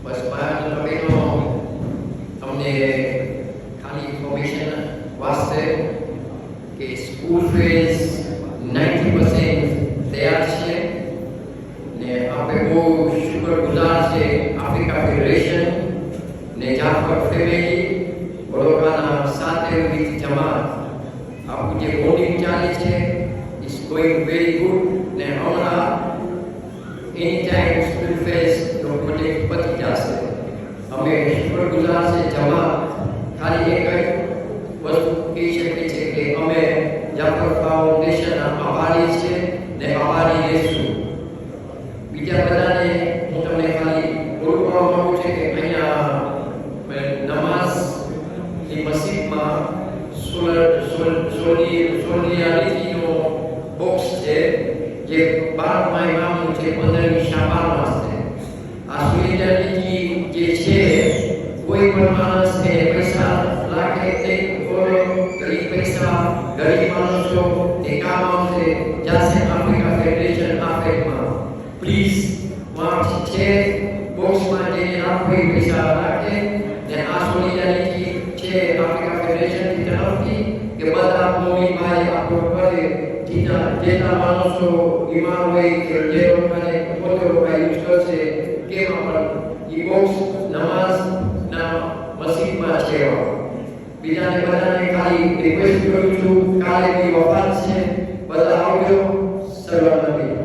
બસ બાયોનો ટોપિકનો તમને ખાલી ઇન્ફોર્મેશન વાસ્તે કે સ્કૂલ ફીસ 90% તૈયાર છે ને આપણે બહુ શુક્રગુજાર છે આફ્રિકા ફેડરેશન ને જાફર ફેમિલી વડોદરાના સાથે વિથ જમાત આપણું જે બોર્ડિંગ ચાલે છે ઇઝ ગોઈંગ વેરી ગુડ ને હમણાં એની ટાઈમ સ્કૂલ ફીસ પ્રોજેક્ટ પતી જશે. અમે શુક્રગુજાર છે જમાત ખાલી એક વસ્તુ કહી શકીએ છીએ કે અમે જાફર ફાઉન્ડેશનના આભારી છે ને આભારી રહેશું. બીજા બધાને હું તમને ખાલી બોલવા માંગુ છું કે અહીંયા નમાઝની મસ્જિદમાં સોલિયારિટીનો બોક્સ છે જે 12મા ઇમામનું છે 15મી શાબાન વાસ્તે. આ સોલિયારિટી જે છે કોઈ પણ માણસને પૈસા લાગે તે ગરીબ પૈસા ગરીબ માણસો તે કામ આવશે જશે આફ્રિકા ફેડરેશન આફ્રિકમાં. પ્લીઝ વहाँ છે બોક્સમાં જઈને આપણે પૈસા રાખે ને આ સોલિડારિટી છે આફ્રિકા ફેડરેશન તરફથી કે બધા મોમી ભાઈ આપણો કરે જેટલા માણસો બીમાર હોય કે જે લોકોને પોતે યુઝ કરશે કેમ પણ એ બોક્સ નમાઝના મસ્જિદમાં છે. બીજાને બધાને ખાલી રિક્વેસ્ટ કરું છું કાલે બી વફાત છે બધા આવજો સલામ નબી.